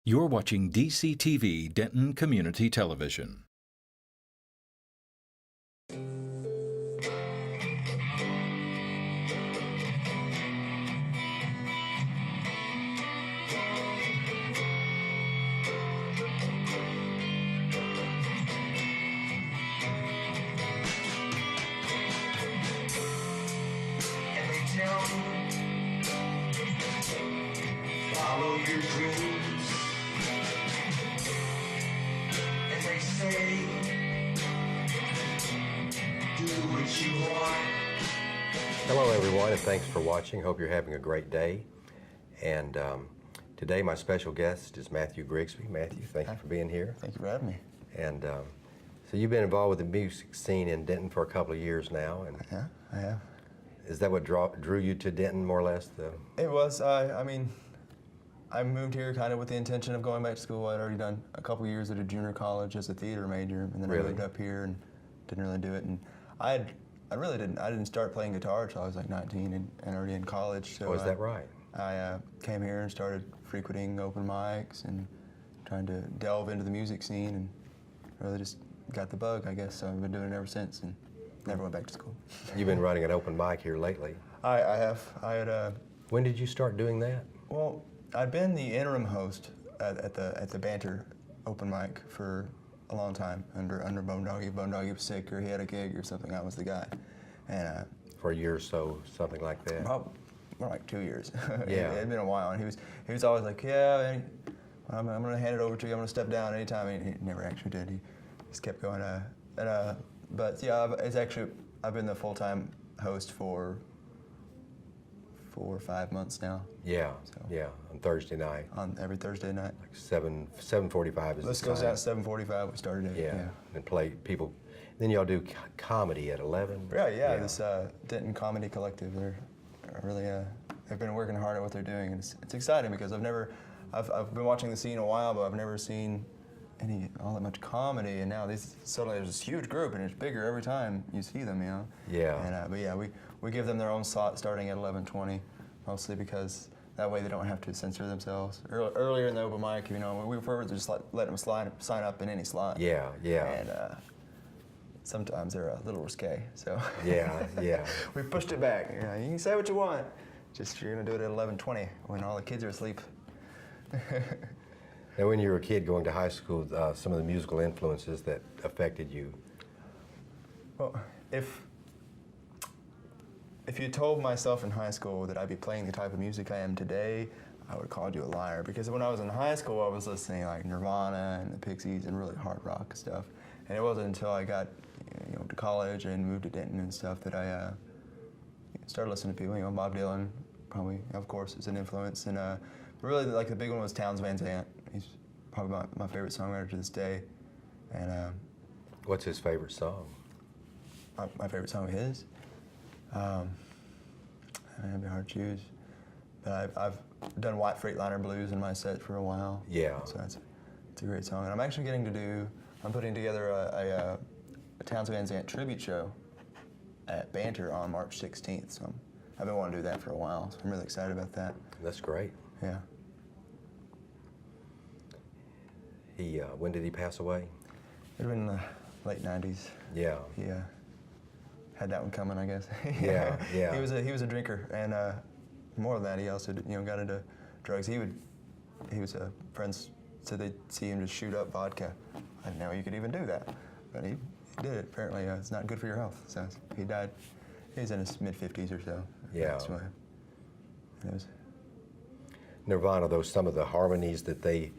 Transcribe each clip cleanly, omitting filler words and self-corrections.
You're watching DCTV Denton Community Television. Follow your dreams, and they say, do what you want. Hello everyone, and thanks for watching. Hope you're having a great day. And today my special guest is Mathew Grigsby. Mathew, thank you for being here. Thank you for having me. And so you've been involved with the music scene in Denton for a couple of years now. And Yeah, I have. is that what drew you to Denton, more or less? It was, I moved here kind of with the intention of going back to school. I'd already done a couple years at a junior college as a theater major, and then Really? I moved up here and didn't really do it. And I didn't start playing guitar until I was like 19 and already in college. So Oh, is that right? I came here and started frequenting open mics and trying to delve into the music scene, and really just got the bug, I guess. So I've been doing it ever since and never went back to school. You've been running an open mic here lately. I have. I had When did you start doing that? Well, I'd been the interim host at the Banter open mic for a long time under Bone Doggy. Bone Doggy was sick or he had a gig or something. I was the guy, and For a year or so, something like that? probably more like 2 years. Yeah. It had been a while, and he was always like, yeah, man, I'm gonna hand it over to you. I'm gonna step down anytime. And he never actually did. He just kept going. But yeah, I've been the full-time host for 4 or 5 months now. Yeah, So- yeah, on Thursday night. On every Thursday night. Like 7:45 is This the goes time. out at 7:45. We started it. Yeah, and play people. Then y'all do comedy at 11. Yeah. This Denton Comedy Collective. They're really they've been working hard at what they're doing, and it's exciting because I've been watching the scene a while, but I've never seen all that much comedy, and now suddenly there's this huge group, and it's bigger every time you see them, you know. Yeah. And but yeah, we give them their own slot starting at 11:20, mostly because that way they don't have to censor themselves. Earlier in the open mic, you know, we prefer to just let them sign up in any slot. Yeah. And sometimes they're a little risque, so Yeah. we pushed it back. You know, you can say what you want, just you're gonna do it at 11:20 when all the kids are asleep. Now, when you were a kid going to high school, some of the musical influences that affected you. Well, if you told myself in high school that I'd be playing the type of music I am today, I would have called you a liar. Because when I was in high school, I was listening like Nirvana and the Pixies and really hard rock stuff. And it wasn't until I got to college and moved to Denton and stuff that I started listening to people. Bob Dylan, probably, of course, is an influence. And really, like the big one was Townes Van Zandt. He's probably my favorite songwriter to this day. And What's his favorite song? my favorite song of his. It'd be hard to choose, but I've done White Freightliner Blues in my set for a while. Yeah. So it's a great song, and I'm actually I'm putting together a Townes Van Zandt tribute show at Banter on March 16th. So I've been wanting to do that for a while, so I'm really excited about that. That's great. Yeah. When did he pass away? It'd been in the late 90s. Yeah. He had that one coming, I guess. Yeah. He was a drinker, and more than that, he also got into drugs. Friends said they'd see him just shoot up vodka. I didn't know you could even do that, but he did it. Apparently, it's not good for your health. So he died. He's in his mid-50s or so. Yeah. That's why. It was. Nirvana, though, some of the harmonies that they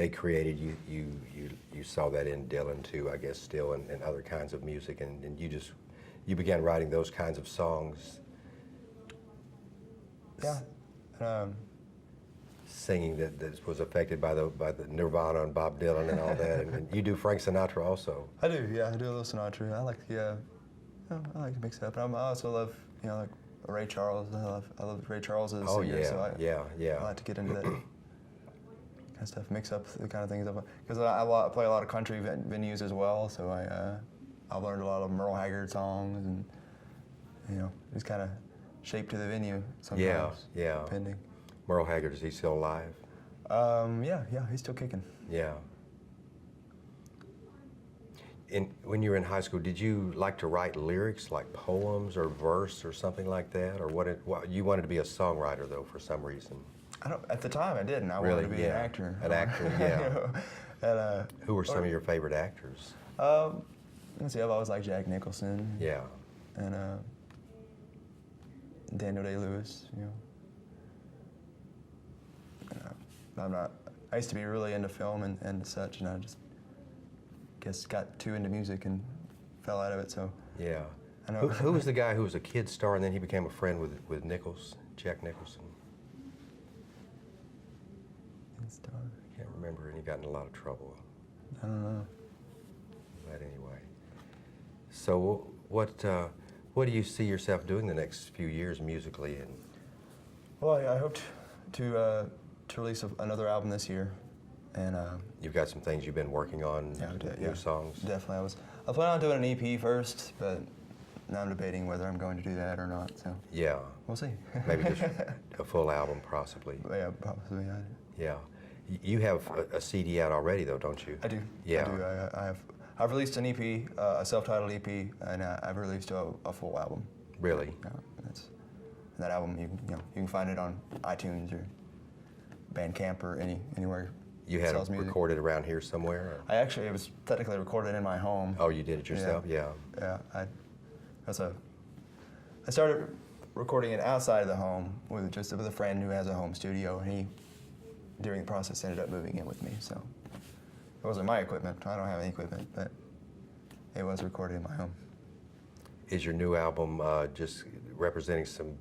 created, you saw that in Dylan too, I guess, still, and other kinds of music, and you began writing those kinds of songs. Yeah. Singing that was affected by the Nirvana and Bob Dylan and all that, and you do Frank Sinatra also. I do. Yeah, I do a little Sinatra. I like I like to mix it up. And I also love like Ray Charles. I love Ray Charles as a Oh singer. yeah, So yeah. I like to get into that kind of stuff, mix up the kind of things. Because I play a lot of country venues as well, so I've learned a lot of Merle Haggard songs, and just kind of shape to the venue sometimes. Yeah. Depending. Merle Haggard, is he still alive? Yeah, he's still kicking. Yeah. When you were in high school, did you like to write lyrics, like poems or verse or something like that, or what? You wanted to be a songwriter though, for some reason. At the time I didn't. I Really? wanted to be an actor. An actor, yeah. And, Who were some of your favorite actors? let's see, I've always liked Jack Nicholson. Yeah. And Daniel Day-Lewis, I used to be really into film and such, and I just guess got too into music and fell out of it, so. Yeah. I know. Who was the guy who was a kid star and then he became a friend with Nichols, Jack Nicholson? Star. I can't remember, and he got in a lot of trouble. I don't know. But anyway. So what do you see yourself doing the next few years musically? And Well, I hoped to release another album this year, and you've got some things you've been working on, new songs. Definitely, I was planning on doing an EP first, but now I'm debating whether I'm going to do that or not. So Yeah. we'll see. Maybe just a full album, possibly. Yeah, possibly. Yeah. You have a CD out already, though, don't you? I do. Yeah. I do. I've released an EP, a self-titled EP, and I've released a full album. Really? And that album, you can find it on iTunes or Bandcamp or anywhere. You had sells it music. recorded around here somewhere? Or? It was technically recorded in my home. Oh, you did it yourself? Yeah. Yeah. I started recording it outside of the home with a friend who has a home studio, and he, during the process, ended up moving in with me. So it wasn't my equipment. I don't have any equipment, but it was recorded in my home. Is your new album just representing some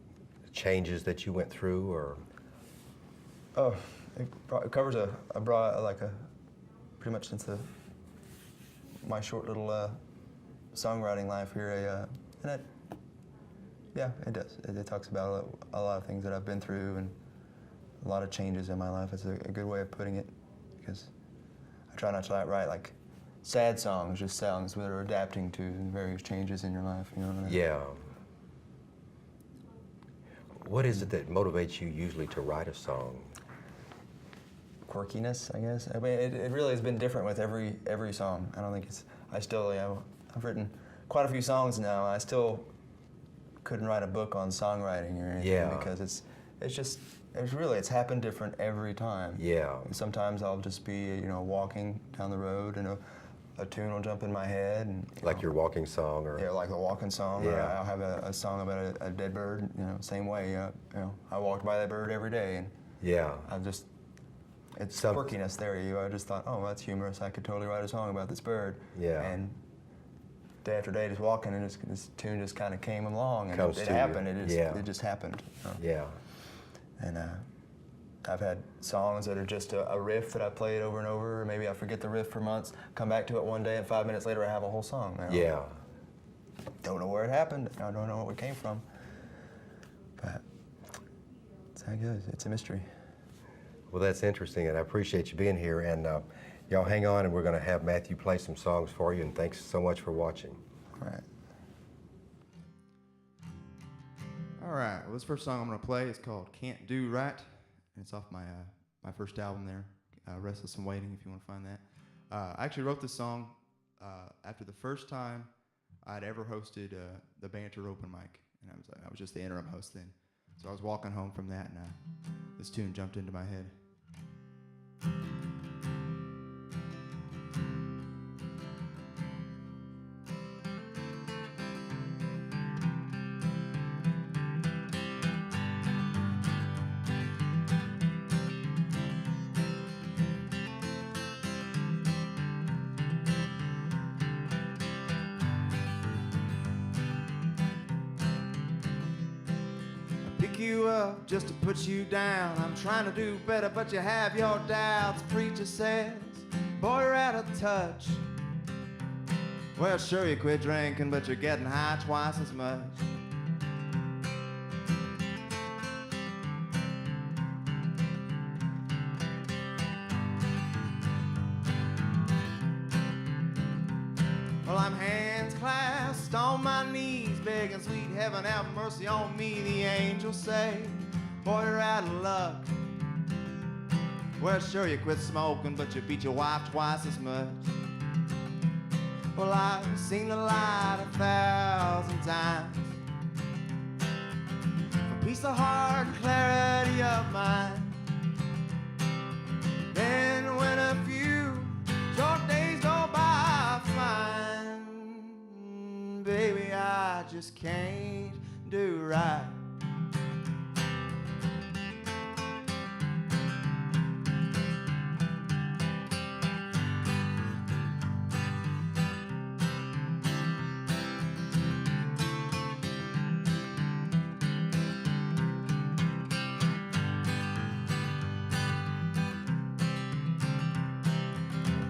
changes that you went through, or? Oh, it covers pretty much since my short little songwriting life here, and it does. It talks about a lot of things that I've been through and a lot of changes in my life. It's a good way of putting it, because I try not to write like sad songs, just songs that are adapting to various changes in your life. You know what I mean? Yeah. What is it that motivates you usually to write a song? Quirkiness, I guess. I mean, it really has been different with every song. I don't think I've written quite a few songs now. I still couldn't write a book on songwriting or anything, because it's happened different every time. Yeah. And sometimes I'll just be, walking down the road and a tune will jump in my head. And, Like your walking song, or? Yeah, like the walking song. Yeah. Or I'll have a song about a dead bird, same way. I walked by that bird every day, and Yeah. it's quirkiness there. I just thought, oh, that's humorous. I could totally write a song about this bird. Yeah. And day after day, just walking, and this tune just kind of came along, and Comes it to you. happened. Yeah. It just happened. Yeah. And I've had songs that are just a riff that I played over and over, or maybe I forget the riff for months, come back to it one day, and 5 minutes later I have a whole song. Yeah. Don't know where it happened. I don't know where it came from. But it's how it goes. It's a mystery. Well, that's interesting, and I appreciate you being here. And y'all hang on, and we're going to have Matthew play some songs for you, and thanks so much for watching. All right. All right, well, this first song I'm going to play is called Can't Do Right, and it's off my first album there, Restless and Waiting, if you want to find that. I actually wrote this song after the first time I'd ever hosted the Banter open mic, and I was just the interim host then. So I was walking home from that, and this tune jumped into my head. Pick you up just to put you down. I'm trying to do better, but you have your doubts. Preacher says, boy, you're out of touch. Well, sure, you quit drinking, but you're getting high twice as much. Well, I'm hands clasped on my knees, begging sweet heaven have mercy on me. The angels say, boy, you're out of luck. Well, sure, you quit smoking, but you beat your wife twice as much. Well, I've seen the light 1,000 times. For peace of heart and clarity of mind. Then when a few short days go by fine, baby, I just can't do right.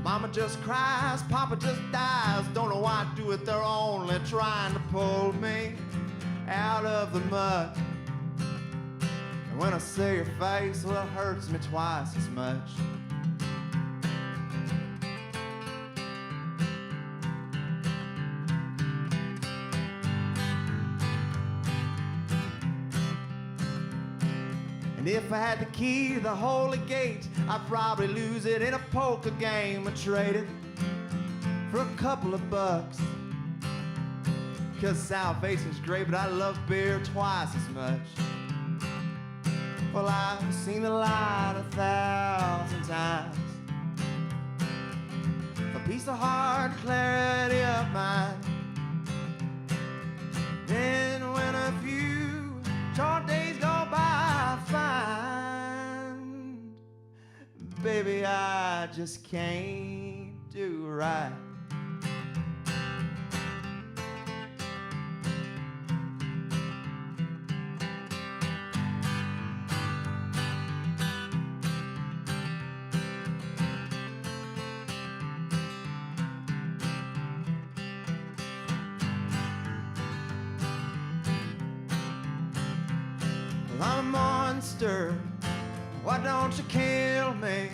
Mama just cries, Papa just dies. Don't know why I do it, they're only trying to pull me out of the mud. And when I see your face, well, it hurts me twice as much. And if I had the key to the holy gate, I'd probably lose it in a poker game. I'd trade it for a couple of bucks. 'Cause salvation's great, but I love beer twice as much. Well, I've seen the light 1,000 times. For peace of heart, clarity of mind. Then when a few short days go by fine, baby, I just can't do right. I'm a monster, why don't you kill me?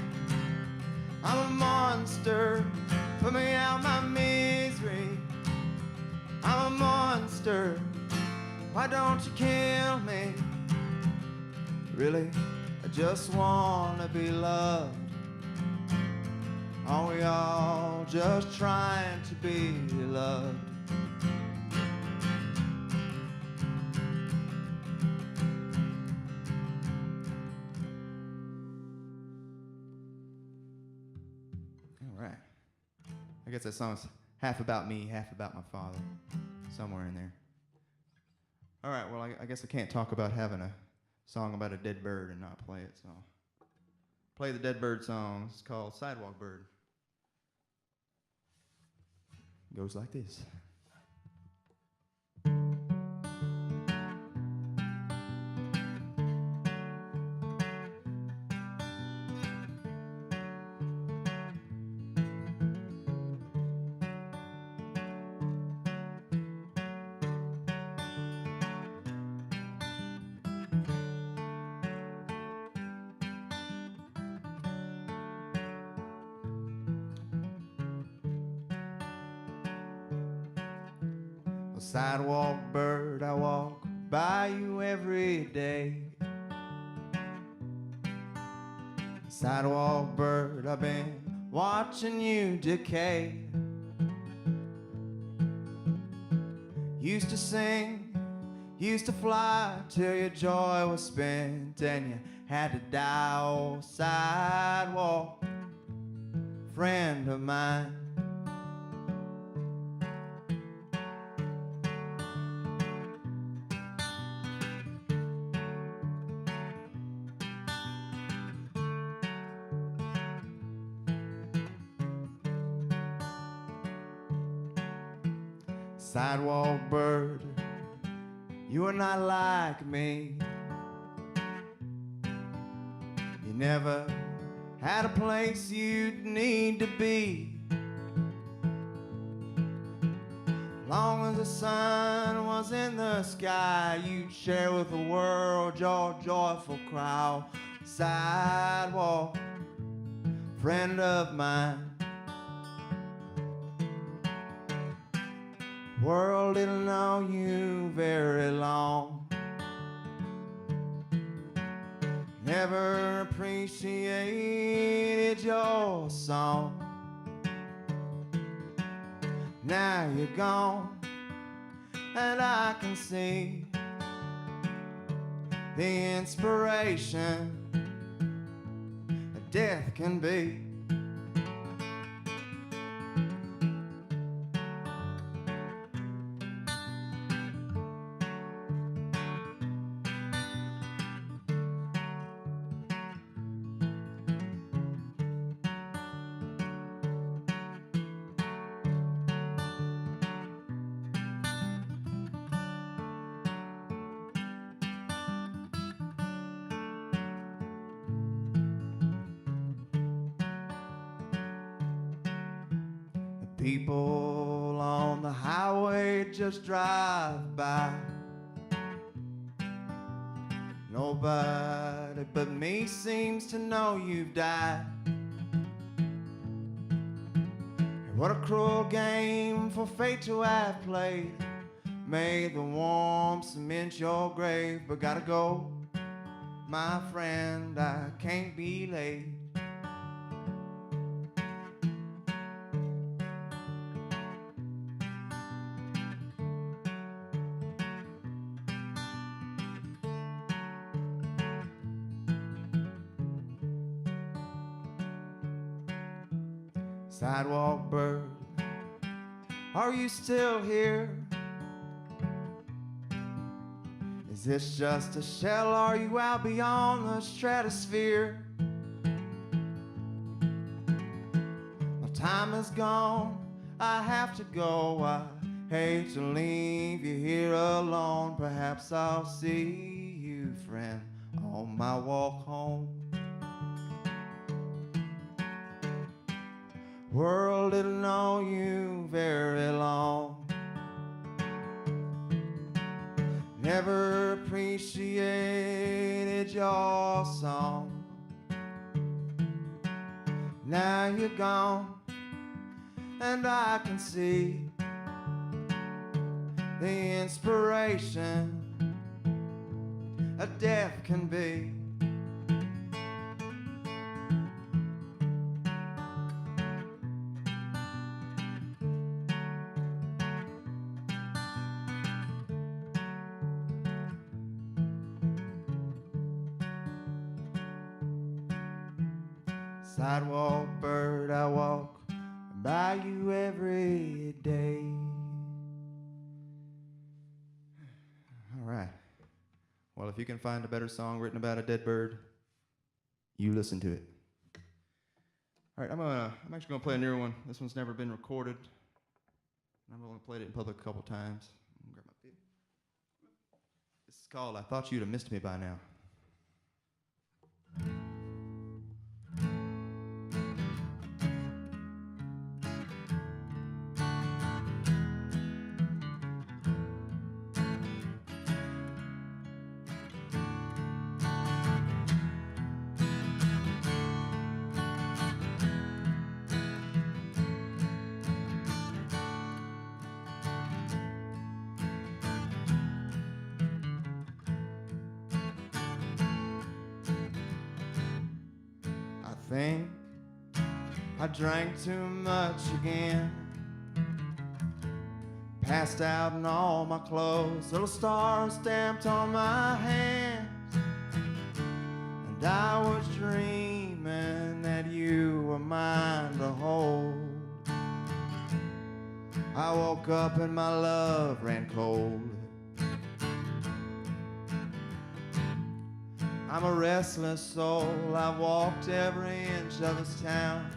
I'm a monster, put me out my misery. I'm a monster, why don't you kill me? Really, I just wanna be loved. Are we all just trying to be loved? I guess that song's half about me, half about my father, somewhere in there. All right, well, I guess I can't talk about having a song about a dead bird and not play it, so play the dead bird song. It's called Sidewalk Bird. It goes like this. Sidewalk bird, I walk by you every day. Sidewalk bird, I've been watching you decay. Used to sing, used to fly till your joy was spent and you had to die. Oh, sidewalk friend of mine. Sidewalk bird, you are not like me. You never had a place you'd need to be. Long as the sun was in the sky, you'd share with the world your joyful cry. Sidewalk friend of mine. World didn't know you very long. Never appreciated your song. Now you're gone, and I can see the inspiration that death can be. People on the highway just drive by. Nobody but me seems to know you've died. And what a cruel game for fate to have played. Made the warmth cement your grave. But gotta go, my friend, I can't be late. Sidewalk bird, are you still here? Is this just a shell? Are you out beyond the stratosphere? My time is gone, I have to go. I hate to leave you here alone. Perhaps I'll see you, friend, on my walk home. World didn't know you very long. Never appreciated your song. Now you're gone, and I can see the inspiration a death can be. Sidewalk bird, I walk by you every day. All right. Well, if you can find a better song written about a dead bird, you listen to it. All right, I'm actually gonna play a newer one. This one's never been recorded. I've only played it in public a couple times. I'm gonna grab my beer. This is called "I Thought You'd Have Missed Me by Now." I think I drank too much again. Passed out in all my clothes, little stars stamped on my hands. And I was dreaming that you were mine to hold. I woke up and my love ran cold. I'm a restless soul, I've walked every inch of this town,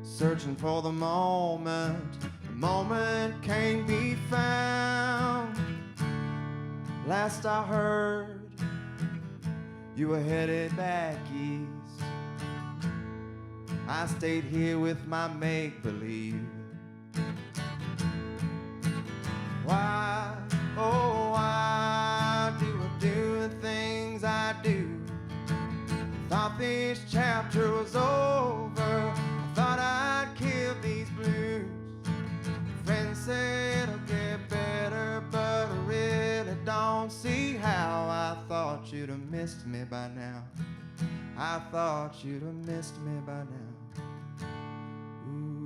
searching for the moment can't be found. Last I heard, you were headed back east. I stayed here with my make-believe. Why, oh why do I do the things I do? Thought this chapter was over. I thought I'd kill these blues. Friends said it'll get better, but I really don't see how. I thought you'd have missed missed me by now. I thought you'd have missed me by now. Ooh.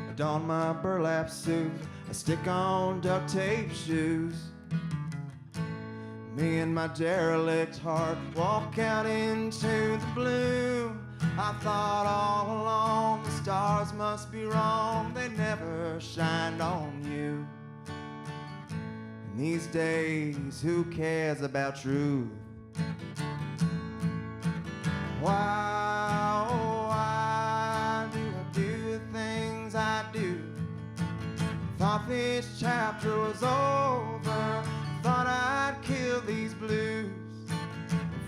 I don my burlap suit, I stick on duct tape shoes. Me and my derelict heart walk out into the blue. I thought all along the stars must be wrong, they never shined on you. And these days, who cares about truth? Why, oh, why do I do the things I do? Thought this chapter was over, thought I'd kill these blues.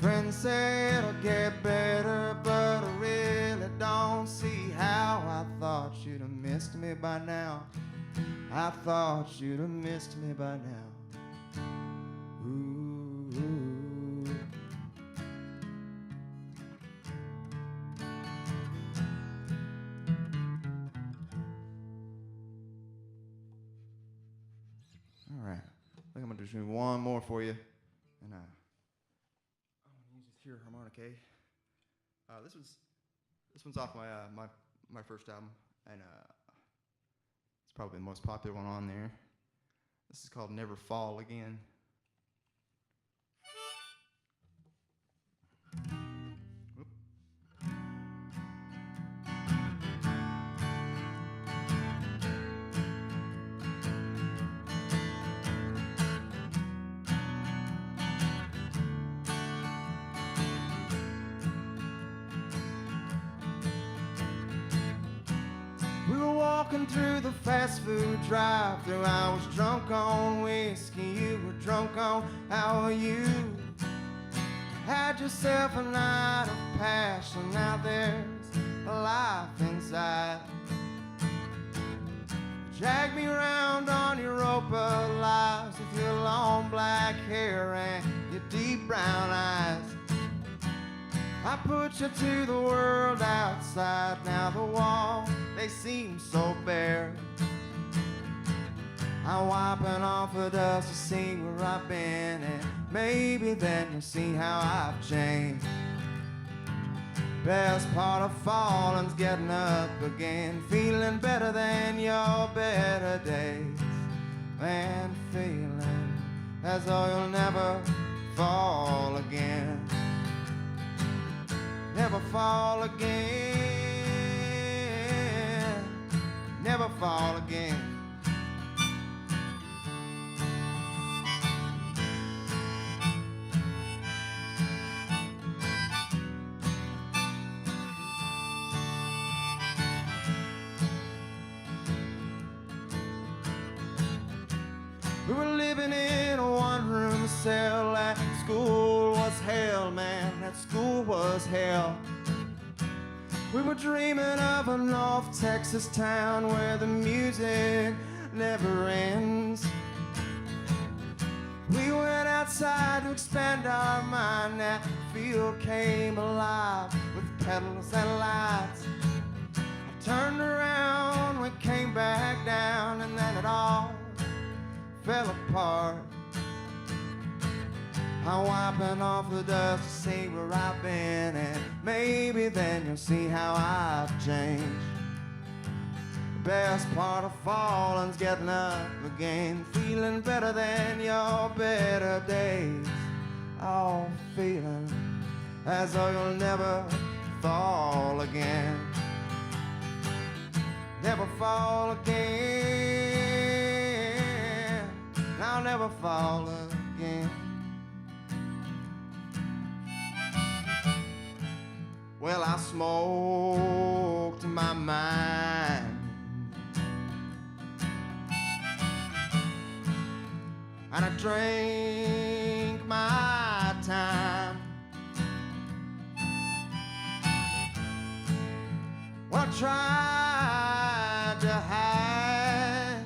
Friends say it'll get better, but I really don't see how. I thought you'd have missed me by now. I thought you'd have missed me by now. Ooh, ooh. All right, I think I'm gonna do one more for you, and I'm gonna use this here harmonica. This one's off my first album, and it's probably the most popular one on there. This is called Never Fall Again. Whoop. We were walking through the fast food drive-thru. I was drunk on whiskey, you were drunk on how are you? Had yourself a night of passion. Now there's a life inside. Drag me around on your rope of lives with your long black hair and your deep brown eyes. I put you to the world outside. Now the walls, they seem so bare. I'm wiping off the dust to see where I've been, and maybe then you'll see how I've changed. Best part of falling's getting up again, feeling better than your better days, and feeling as though you'll never fall again. Never fall again, never fall again. We were living in a one-room cell. That school was hell, man, that school was hell. We were dreaming of a North Texas town where the music never ends. We went outside to expand our mind. That field came alive with pedals and lights. I turned around, we came back down, and then it all fell apart. I'm wiping off the dust to see where I've been, and maybe then you'll see how I've changed. The best part of falling's getting up again, feeling better than your better days. Oh, feeling as though you'll never fall again. Never fall again. I'll never fall again. Well, I smoked my mind, and I drank my time. tried to hide.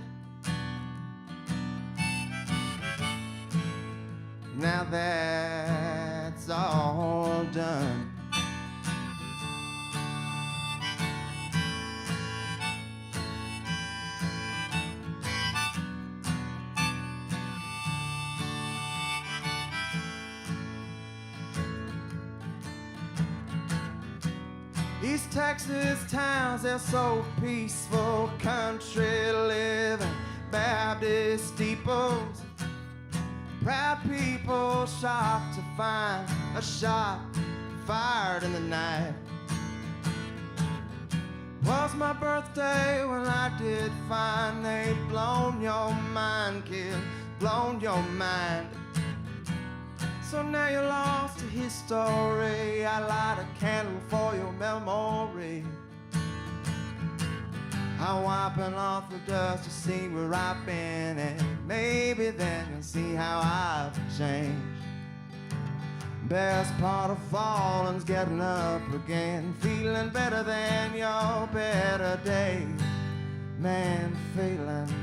Now that's all done. East Texas towns, they're so peaceful, country living, Baptist steeples. Proud people shocked to find a shot fired in the night. Was my birthday when I did find they'd blown your mind, kid, blown your mind. So now you're lost to history. I light a candle for your memory. I'm wiping off the dust to see where I've been, and maybe then you'll see how I've changed. Best part of falling's getting up again, feeling better than your better days. Man, feeling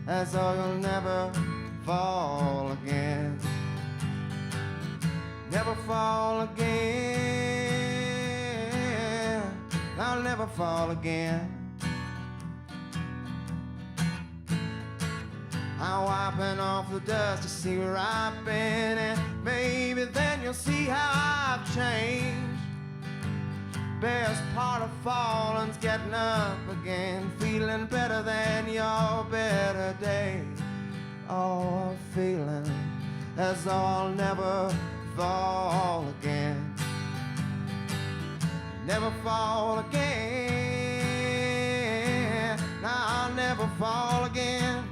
as though you'll never fall again. Never fall again. I'll never fall again. I'm wiping off the dust to see where I've been, and maybe then you'll see how I've changed. Best part of falling's getting up again, feeling better than your better days. Oh, I'm feeling as though I'll never fall again. Never fall again. No, I'll never fall again.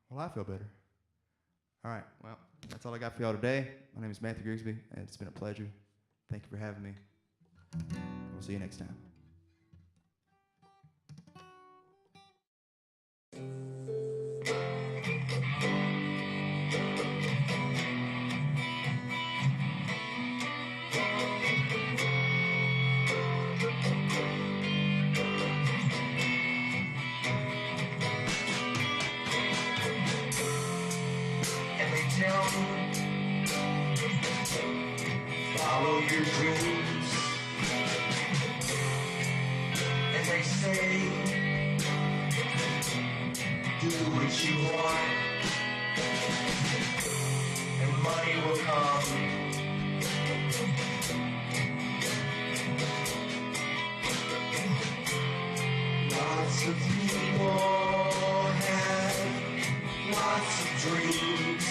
Well, I feel better. All right, well, that's all I got for y'all today. My name is Mathew Grigsby, and it's been a pleasure. Thank you for having me. We'll see you next time. Tell me, follow your dreams, and they say, do what you want, and money will come. Lots of people have lots of dreams.